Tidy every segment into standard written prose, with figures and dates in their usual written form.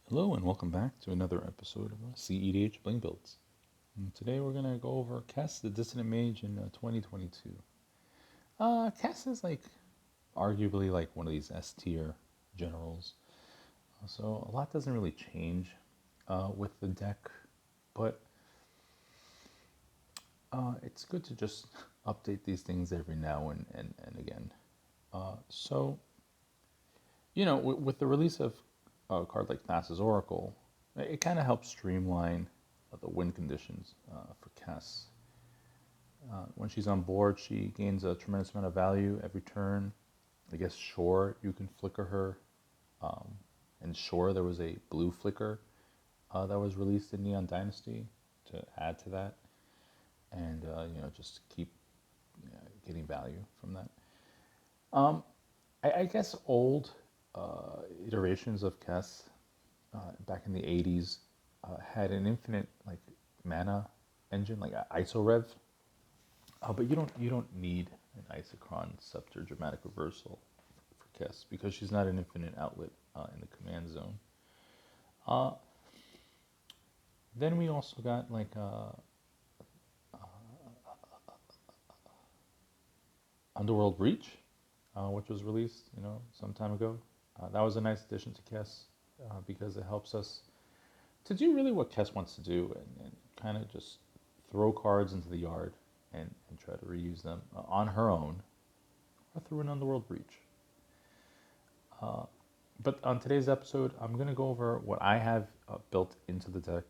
Hello and welcome back to another episode of cedh Bling Builds. And today we're going to go over Kess, the Dissident Mage in 2022. Kess is arguably one of these S tier generals. So a lot doesn't really change with the deck, but it's good to just update these things every now and again. With the release of a card like Thassa's Oracle, it kind of helps streamline the win conditions for Kess. When she's on board, she gains a tremendous amount of value every turn. I guess Shore, you can flicker her. And Shore, there was a blue flicker that was released in Neon Dynasty to add to that. And, just keep getting value from that. I guess old iterations of Kess back in the 80s had an infinite mana engine, like IsoRev. But you don't need an Isochron Scepter Dramatic Reversal for Kess because she's not an infinite outlet in the command zone. Then we also got Underworld Breach, which was released some time ago. That was a nice addition to Kess because it helps us to do really what Kess wants to do and kind of just throw cards into the yard and try to reuse them on her own or through an Underworld Breach. But on today's episode, I'm going to go over what I have built into the deck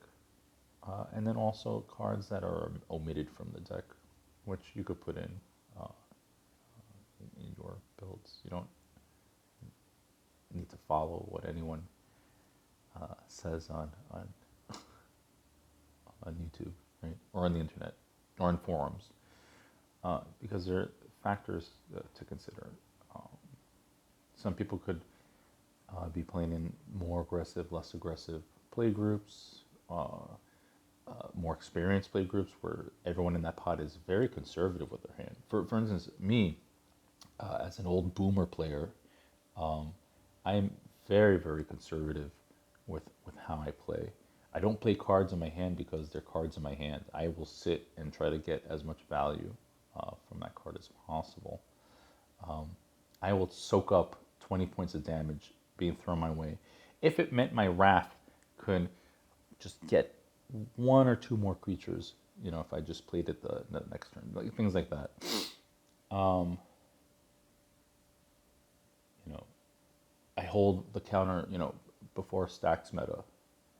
and then also cards that are omitted from the deck, which you could put in your builds. You don't need to follow what anyone says on YouTube, right, or on the internet, or in forums, because there are factors to consider. Some people could be playing in more aggressive, less aggressive play groups, more experienced play groups where everyone in that pod is very conservative with their hand. For instance, me, as an old boomer player, I am very, very conservative with how I play. I don't play cards in my hand because they're cards in my hand. I will sit and try to get as much value from that card as possible. I will soak up 20 points of damage being thrown my way if it meant my Wrath could just get one or two more creatures, if I just played it the next turn, things like that. I hold the counter, before stacks meta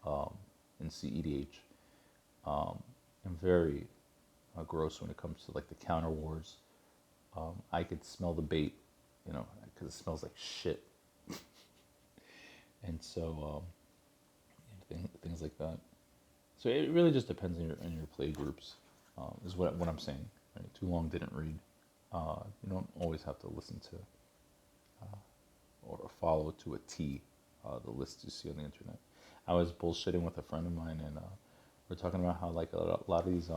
in cedh. I'm very gross when it comes to the counter wars. I could smell the bait, because it smells like shit. And so things like that. So it really just depends on your play groups, is what I'm saying. Right? Too long didn't read. You don't always have to listen to or follow to a T the lists you see on the internet. I was bullshitting with a friend of mine, and we're talking about how a lot of these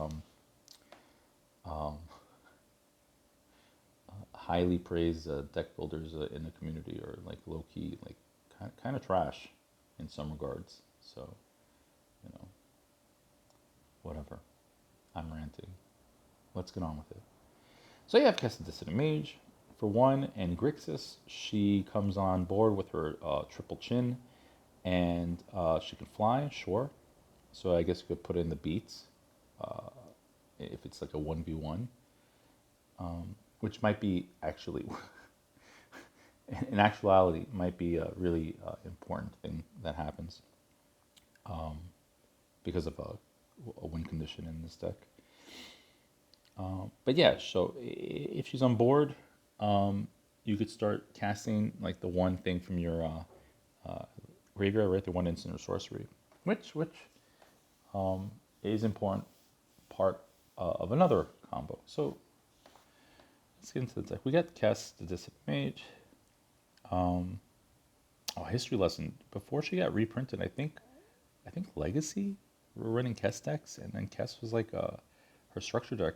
highly praised deck builders in the community are low key, kind of trash in some regards. So, whatever. I'm ranting. Let's get on with it. So you have Kess the Dissident Mage. For one, and Grixis, she comes on board with her triple chin, and she can fly, sure. So I guess you could put in the beats if it's like a 1v1, which might be actually, in actuality, might be a really important thing that happens because of a win condition in this deck. But yeah, so if she's on board, you could start casting the one thing from your graveyard, right? The one instant or sorcery, which is important part of another combo. So let's get into the deck. We got Kess, the Dissident Mage. History lesson. Before she got reprinted, I think Legacy were running Kess decks, and then Kess was her structure deck,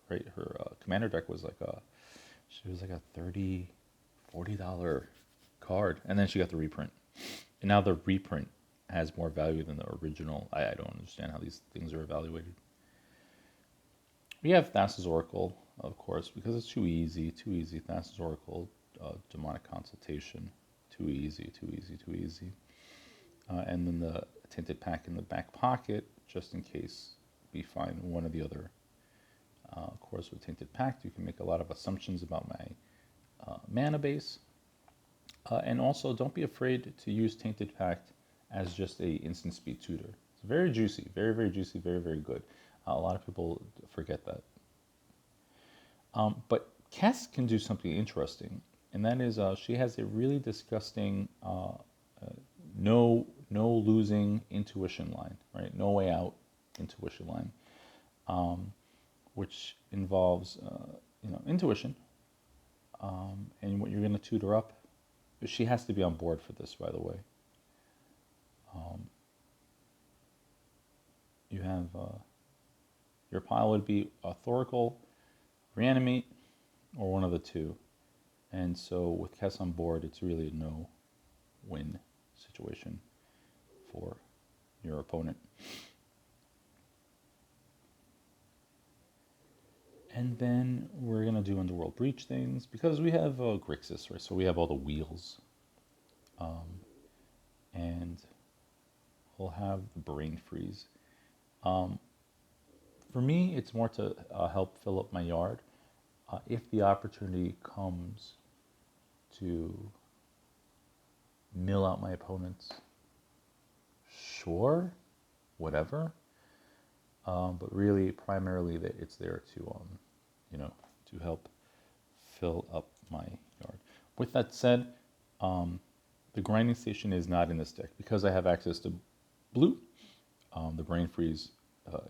right? Her commander deck was she was a $30-$40 card, and then she got the reprint, and now the reprint has more value than the original. I don't understand how these things are evaluated. We have Thassa's Oracle, of course, because it's too easy. Thassa's Oracle, demonic consultation, too easy. And then the tinted pack in the back pocket, just in case we find one or the other. Of course, with tinted pack, you can make a lot of assumptions about my mana base. And also, don't be afraid to use tainted pact as just a instant speed tutor. It's very juicy, very juicy, very good. A lot of people forget that. But Kess can do something interesting, and that is she has a really disgusting no losing intuition line, right? No way out intuition line, which involves intuition, and what you're going to tutor up. She has to be on board for this, by the way. You have your pile would be a thoracle, reanimate, or one of the two. And so with Kess on board, it's really a no-win situation for your opponent. And then we're going to do Underworld Breach things, because we have Grixis, right? So we have all the wheels. And we'll have the Brain Freeze. For me, it's more to help fill up my yard. If the opportunity comes to mill out my opponents, sure, whatever. But really, primarily, it's there to, to help fill up my yard. With that said, the grinding station is not in this deck because I have access to blue. The Brain Freeze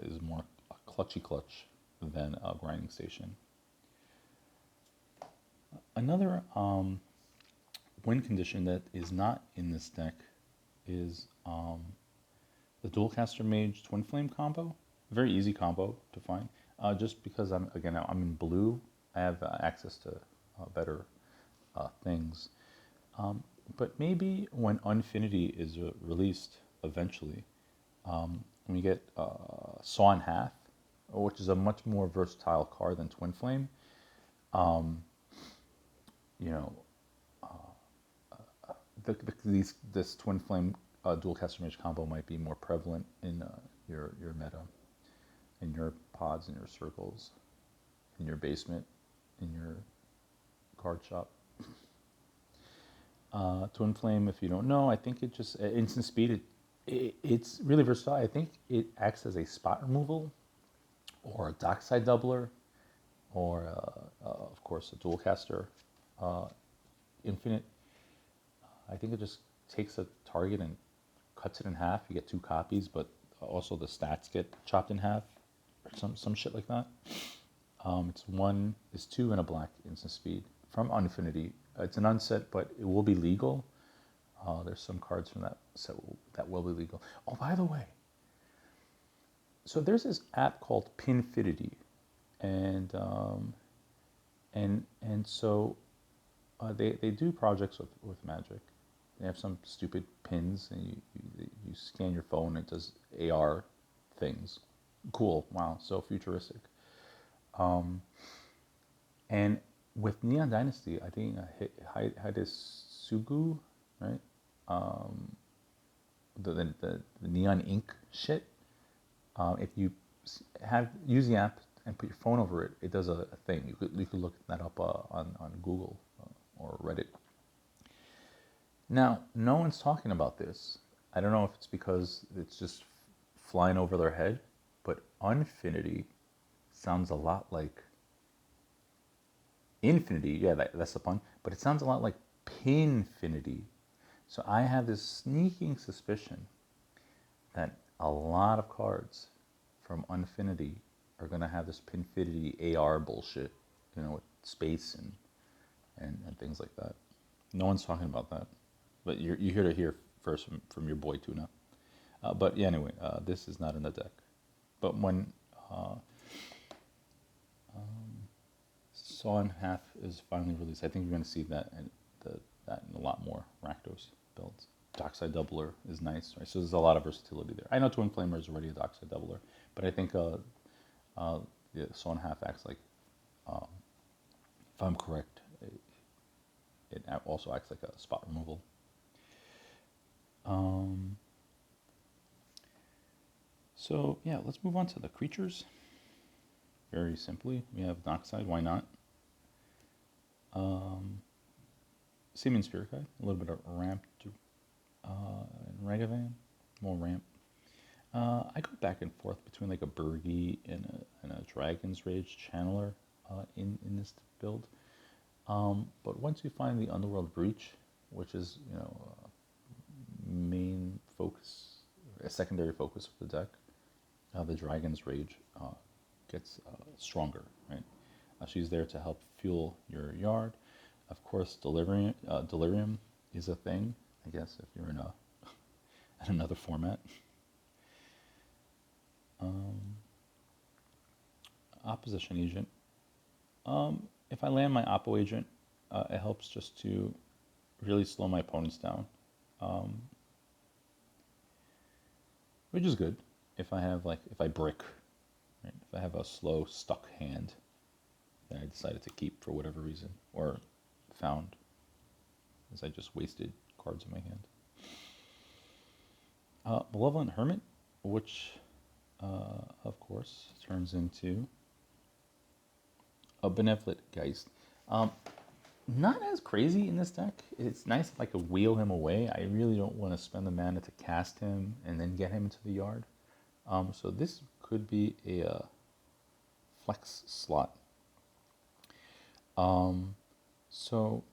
is more clutchy clutch than a grinding station. Another win condition that is not in this deck is the Dualcaster Mage Twin Flame combo. Very easy combo to find. Just because I'm in blue, I have access to better things. But maybe when Unfinity is released eventually, when you get Saw in Half, which is a much more versatile card than Twin Flame, this Twin Flame Dualcaster Mage combo might be more prevalent in your meta, in your pods, in your circles, in your basement, in your card shop. Twin Flame, if you don't know, I think it just instant speed. It's really versatile. I think it acts as a spot removal, or a dockside doubler, or of course a Dualcaster Infinite. I think it just takes a target and cuts it in half. You get 2 copies, but also the stats get chopped in half, or some shit like that. It's 2 and a black instant speed from Unfinity. It's an unset, but it will be legal. There's some cards from that set that will be legal. Oh, by the way, so there's this app called Pinfinity, and so they do projects with Magic. They have some stupid pins, and you scan your phone, and it does AR things. Cool. Wow. So futuristic. And with Neon Dynasty, I think Hidetsugu, right? The Neon Ink shit. If you use the app and put your phone over it, it does a thing. You could look that up on Google or Reddit. Now, no one's talking about this. I don't know if it's because it's just flying over their head, but Unfinity sounds a lot like Infinity. Yeah, that's the pun. But it sounds a lot like Pinfinity. So I have this sneaking suspicion that a lot of cards from Unfinity are going to have this Pinfinity AR bullshit, with space and things like that. No one's talking about that. But you're here to hear first from your boy Tuna. But yeah, anyway, this is not in the deck. But when Saw in Half is finally released, I think you're going to see that in a lot more Rakdos builds. Dockside Doubler is nice, right? So there's a lot of versatility there. I know Twin Flamer is already a Dockside Doubler, but I think the Saw and Half acts like, if I'm correct, it also acts like a spot removal. So yeah, let's move on to the creatures. Very simply, we have Dockside, why not? Seaman Spirit Guide, a little bit of ramp to Ragavan, more ramp. I go back and forth between like a Burgi and a Dragon's Rage Channeler in this build. But once you find the Underworld Breach, which is, you know, main focus, a secondary focus of the deck, the Dragon's Rage gets stronger, right? She's there to help fuel your yard. Of course, Delirium is a thing, I guess, if you're in another format. Opposition Agent. If I land my Oppo Agent, it helps just to really slow my opponents down, which is good. If I have if I brick, right? If I have a slow, stuck hand that I decided to keep for whatever reason, or found, as I just wasted cards in my hand. Malevolent Hermit, which, of course, turns into a Benevolent Geist. Not as crazy in this deck. It's nice if I could wheel him away. I really don't want to spend the mana to cast him and then get him into the yard. So this could be a flex slot. So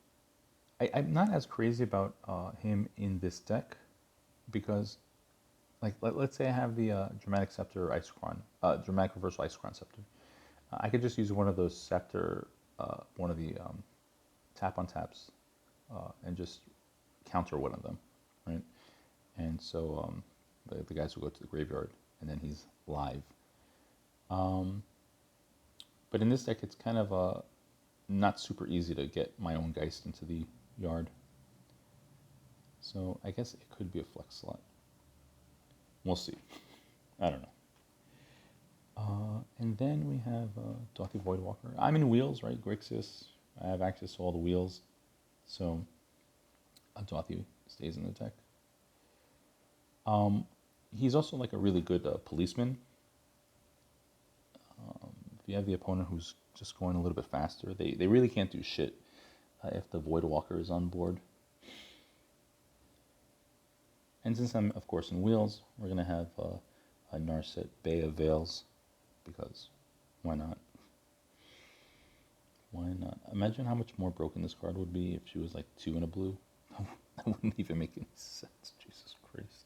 I'm not as crazy about him in this deck because, like, let's say I have the Dramatic Scepter Isochron, Dramatic Reversal Isochron Scepter. I could just use one of those Scepter, one of the tap on taps, and just counter one of them, right? And so the guys will go to the graveyard, and then he's live. But in this deck, it's kind of not super easy to get my own Geist into the yard. So I guess it could be a flex slot. We'll see. I don't know. And then we have Dauthi Voidwalker. I'm in wheels, right? Grixis. I have access to all the wheels. So Dauthi stays in the deck. He's also like a really good policeman. If you have the opponent who's just going a little bit faster, they really can't do shit if the Voidwalker is on board. And since I'm, of course, in wheels, we're going to have a Narset Bay of Veils, because why not? Why not? Imagine how much more broken this card would be if she was like 2 in a blue. That wouldn't even make any sense. Jesus Christ.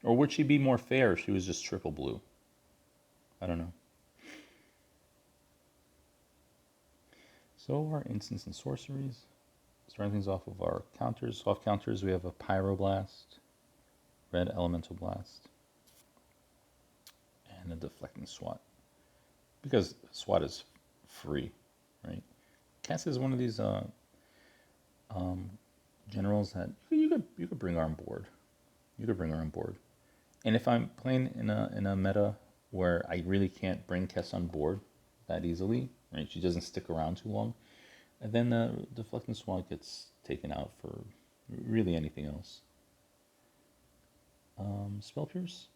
Or would she be more fair if she was just triple blue? I don't know. So our instants and sorceries. Starting things off of our counters. Soft counters, we have a Pyroblast, Red Elemental Blast, and a Deflecting Swat. Because SWAT is free, right? Kess is one of these generals that you could bring her on board. You could bring her on board. And if I'm playing in a meta where I really can't bring Kess on board that easily, right? She doesn't stick around too long, and then the Deflecting Swat gets taken out for really anything else. Spell Pierce,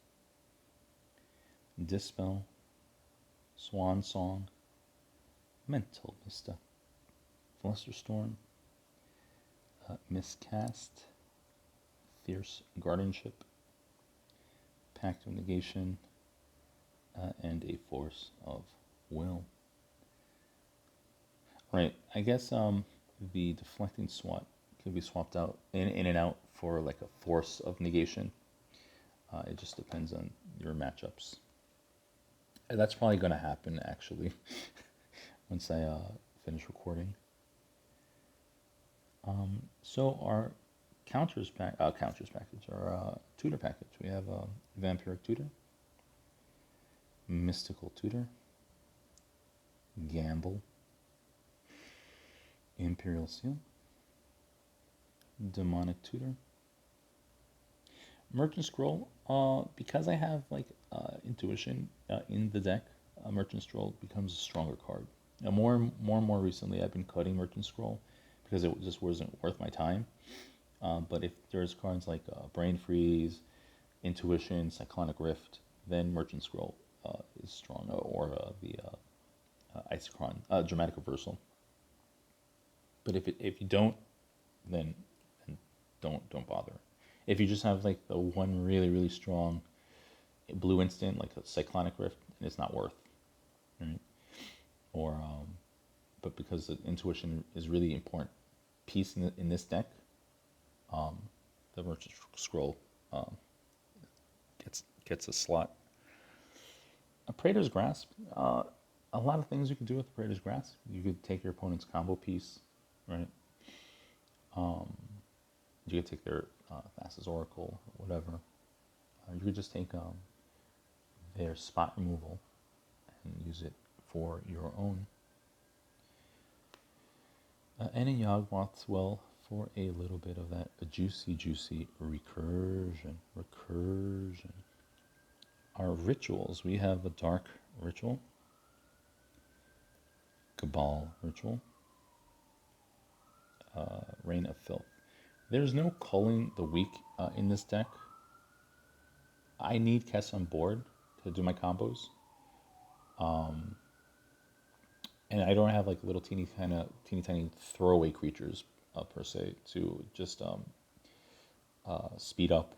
Dispel, Swan Song, Mental Misstep, Flusterstorm, Miscast, Fierce Guardianship, Pact of Negation, and a Force of Will. Right, I guess the Deflecting Swat can be swapped out in and out for like a Force of Negation. It just depends on your matchups. And that's probably going to happen, actually, once I finish recording. So our counters package, our tutor package. We have Vampiric Tutor, Mystical Tutor, Gamble, Imperial Seal, Demonic Tutor, Merchant Scroll, because I have like intuition in the deck, Merchant Scroll becomes a stronger card. Now, more recently, I've been cutting Merchant Scroll because it just wasn't worth my time. But if there's cards like Brain Freeze, Intuition, Cyclonic Rift, then Merchant Scroll is strong, or the Isochron, Dramatic Reversal. But if you don't, then don't bother. If you just have like the one really strong blue instant, like a Cyclonic Rift, it's not worth, right? Or but because the intuition is really important piece in this deck, the Merchant Scroll gets a slot. A Praetor's Grasp. A lot of things you can do with the Praetor's Grasp. You could take your opponent's combo piece, right? You could take their Thassa's Oracle, whatever. You could just take their spot removal and use it for your own. And in Yawgmoth's well for a little bit of that juicy recursion. Our rituals, we have a Dark Ritual, Cabal Ritual, Reign of Filth. There's no culling the weak in this deck. I need Kess on board to do my combos. And I don't have like little teeny tiny throwaway creatures per se to just speed up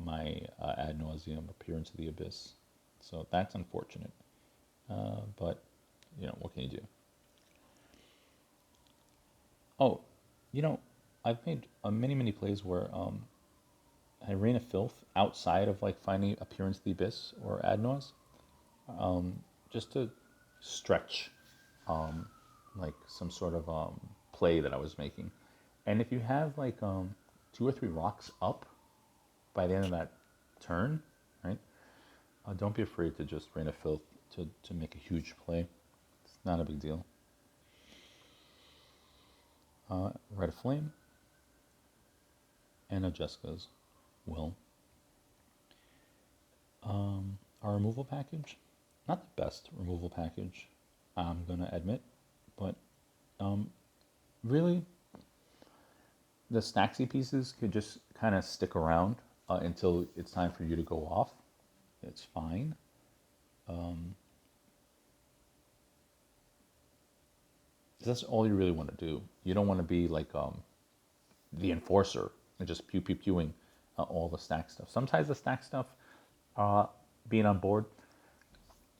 my ad nauseum appearance of the abyss. So that's unfortunate. But what can you do? Oh, I've made many plays where I Reign of Filth outside of like finding appearance of the abyss or ad naus, just to stretch like some sort of play that I was making. And if you have like 2 or 3 rocks up by the end of that turn, right? Don't be afraid to just Reign of Filth to make a huge play. It's not a big deal. Red Flame and a Jessica's Will. Our removal package, not the best removal package, I'm gonna admit, but really the Snacksy pieces could just kind of stick around until it's time for you to go off. It's fine. That's all you really want to do. You don't want to be like the enforcer and just pewing all the stack stuff. Sometimes the stack stuff, being on board,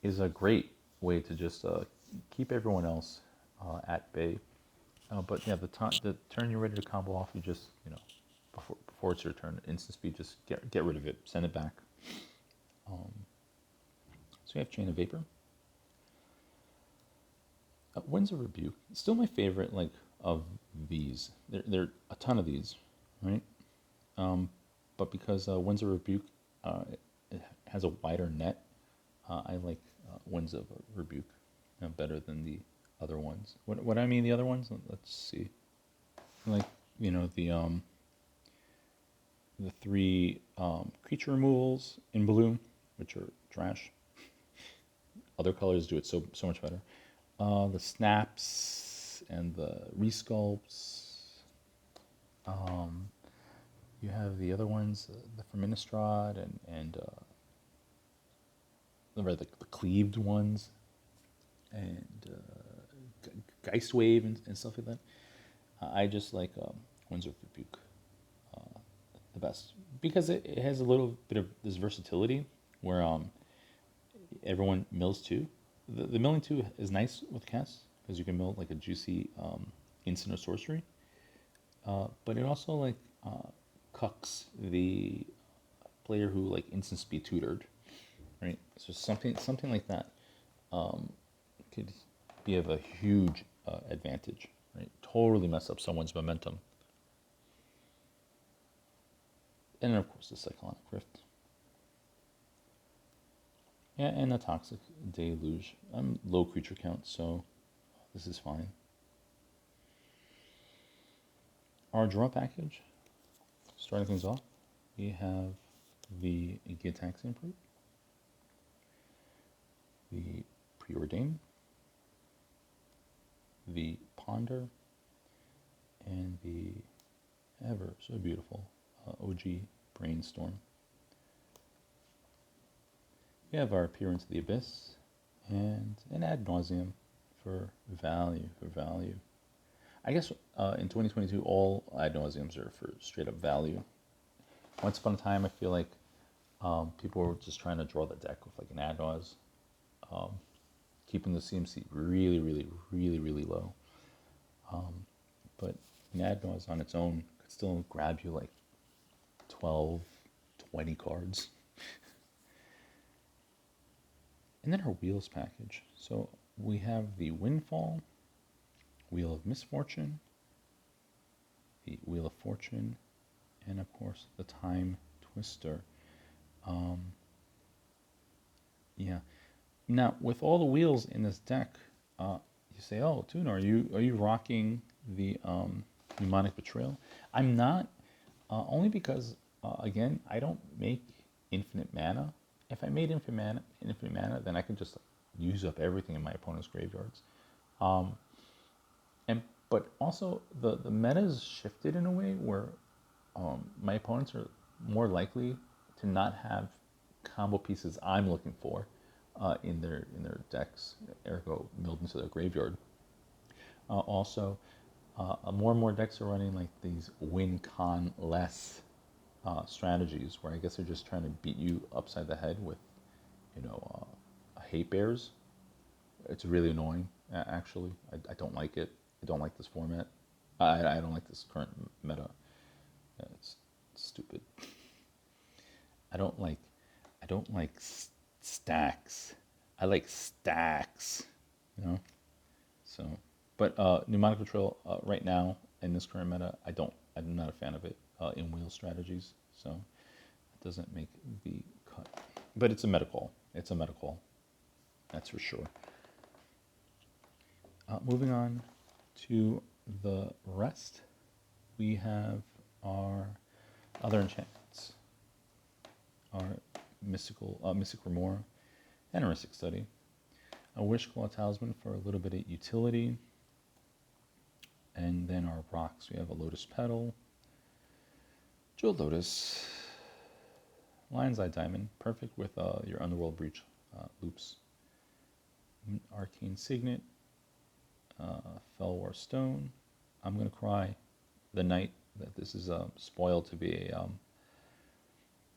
is a great way to just keep everyone else at bay. But yeah, the turn you're ready to combo off, you just before it's your turn, instant speed, just get rid of it, send it back. So we have Chain of Vapor. Winds of Rebuke, still my favorite of these. There are a ton of these, right? But because Winds of Rebuke it has a wider net, I like Winds of Rebuke better than the other ones. What I mean the other ones? Let's see. Like the 3 creature removals in blue, which are trash. Other colors do it so much better. The snaps and the resculpts. You have the other ones, the Ferministrad and the cleaved ones, and Geist Wave and stuff like that. I just like Winds of Rebuke the best because it has a little bit of this versatility where everyone mills 2. The milling 2 is nice with Kess because you can mill like a juicy instant or sorcery, but it also cucks the player who instant speed tutored, right? So something like that could be of a huge advantage, right? Totally mess up someone's momentum. And then of course the Cyclonic Rift. Yeah, and a Toxic Deluge. I'm low creature count, so this is fine. Our draw package, starting things off, we have the Gitaxian Brute, the Preordain, the Ponder, and the ever so beautiful OG Brainstorm. We have our Peer into the Abyss, and an Ad Nauseam for value, I guess in 2022, all Ad Nauseams are for straight up value. Once upon a time, I feel like people were just trying to draw the deck with like an Ad Naus, keeping the CMC really low. But an Ad Naus on its own could still grab you like 12, 20 cards. And then our Wheels package. So we have the Windfall, Wheel of Misfortune, the Wheel of Fortune, and of course the Time Twister. Yeah. Now with all the wheels in this deck, you say, "Oh, Tuna, are you rocking the Mnemonic Betrayal?" I'm not, only because again, I don't make infinite mana. If I made infinite mana, then I could just use up everything in my opponent's graveyards. But also the meta's shifted in a way where my opponents are more likely to not have combo pieces I'm looking for in their decks, ergo milled into their graveyard. Also, more and more decks are running like these win con less strategies, where I guess they're just trying to beat you upside the head with, hate bears. It's really annoying, actually. I don't like it. I don't like this format. I don't like this current meta. It's stupid. I don't like stacks. I like stacks, So, but Mnemonic Betrayal right now in this current meta, I'm not a fan of it in wheel strategies. So it doesn't make the cut. But it's a meta call. That's for sure. Moving on to the rest, we have our other enchantments, our Mystic Remora, and a Mystic Study, a Wishclaw Talisman for a little bit of utility, and then our rocks, we have a Lotus Petal, Jeweled Lotus, Lion's Eye Diamond, perfect with your Underworld Breach loops, Arcane Signet, Fellwar Stone. I'm going to cry the night that this is spoiled to be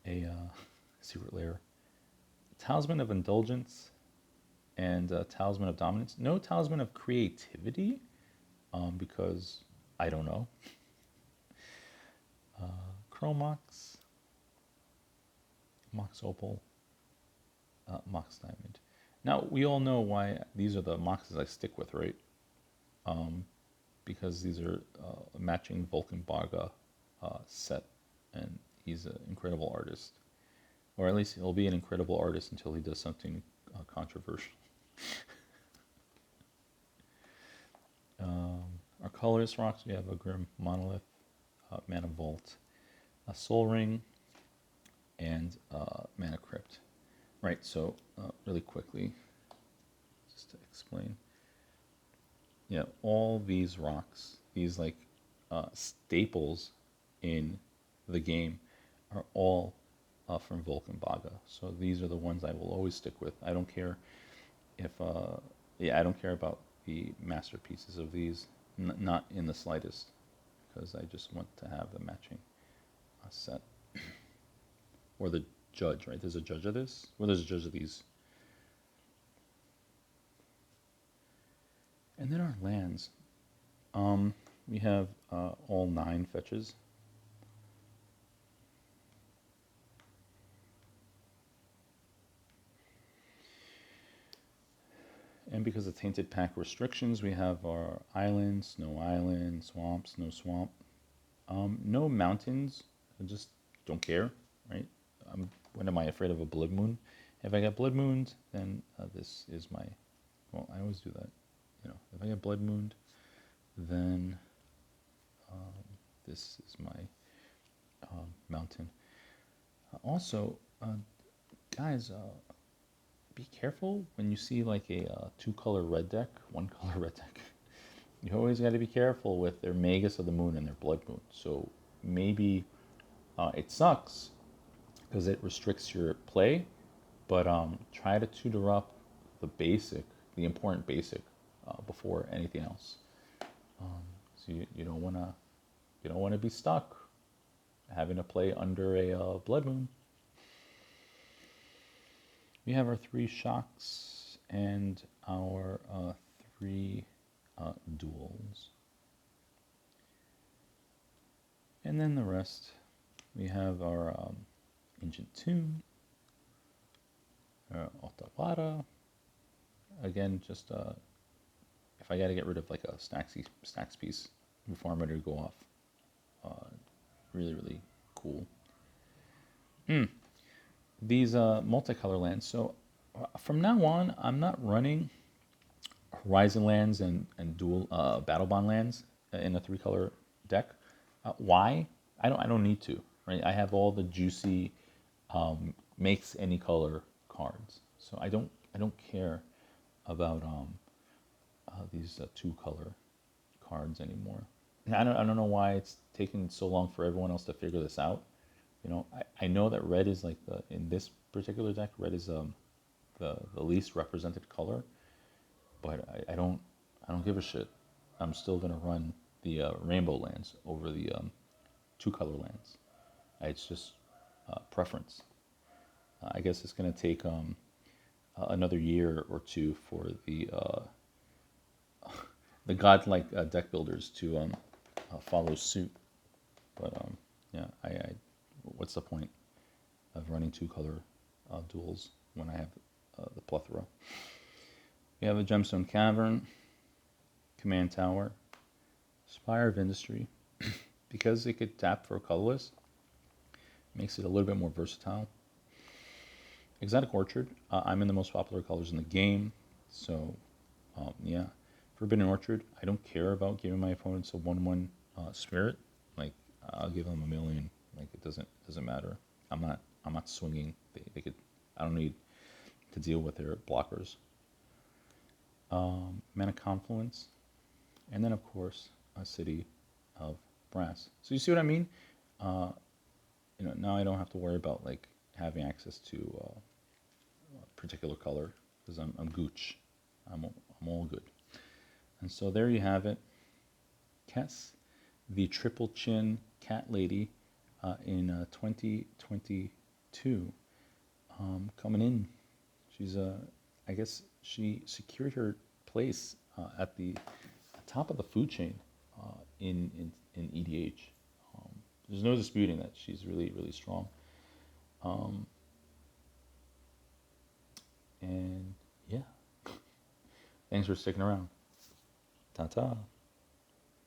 a Secret Lair. Talisman of Indulgence and Talisman of Dominance. No Talisman of Creativity, because I don't know. Chromox, Mox Opal, Mox Diamond. Now, we all know why these are the Moxes I stick with, right? Because these are matching Vulcan Baga set, and he's an incredible artist. Or at least he'll be an incredible artist until he does something controversial. Our colorless rocks, we have a Grim Monolith, Mana Vault, a Soul Ring, and Mana Crypt. Right, so really quickly, just to explain. Yeah, all these rocks, these like staples in the game, are all from Vulcan Baga. So these are the ones I will always stick with. I don't care if, I don't care about the masterpieces of these, not in the slightest, because I just want to have the matching set. Or the judge, right? There's a judge of this? Well, there's a judge of these. And then our lands. We have all 9 fetches. And because of Tainted Pack restrictions, we have our islands, no island, swamps, no swamp. No mountains, I just don't care, right? When am I afraid of a blood moon? If I get blood mooned, then this is my, well, I always do that. If I get blood mooned, then this is my mountain. Also, guys, be careful when you see like a two-color red deck, one-color red deck. You always got to be careful with their Magus of the Moon and their Blood Moon. So maybe it sucks because it restricts your play, but try to tutor up the important basic, before anything else. So you don't wanna be stuck having to play under a Blood Moon. We have our 3 shocks and our 3 duels. And then the rest, we have our Ancient Tomb, Otawara. Again, just if I got to get rid of like a stacks piece before I'm ready to go off, really, really cool. These multicolor lands. So from now on, I'm not running Horizon lands and dual Battle Bond lands in a 3-color deck. Why? I don't need to. Right? I have all the juicy makes any color cards, so I don't care about these 2-color cards anymore. And I don't know why it's taking so long for everyone else to figure this out. You know, I know that red is like in this particular deck, red is the least represented color, but I don't give a shit. I'm still gonna run the rainbow lands over the 2-color lands. It's just preference. I guess it's gonna take another year or two for the godlike deck builders to follow suit. But yeah, what's the point of running 2-color duels when I have the plethora? We have a Gemstone Cavern, Command Tower, Spire of Industry. Because it could tap for a colorless, makes it a little bit more versatile. Exotic Orchard, I'm in the most popular colors in the game, so yeah. Forbidden Orchard, I don't care about giving my opponents a 1/1 spirit. Like I'll give them a million. Like it doesn't matter. I'm not swinging. They could. I don't need to deal with their blockers. Mana Confluence, and then of course a City of Brass. So you see what I mean? You know, now I don't have to worry about like having access to a particular color because I'm gooch. I'm all good. And so there you have it. Kess, the Triple Chin Cat Lady, in 2022, coming in. She's I guess she secured her place at the top of the food chain in EDH. There's no disputing that she's really, really strong. And yeah, thanks for sticking around. Ta-ta.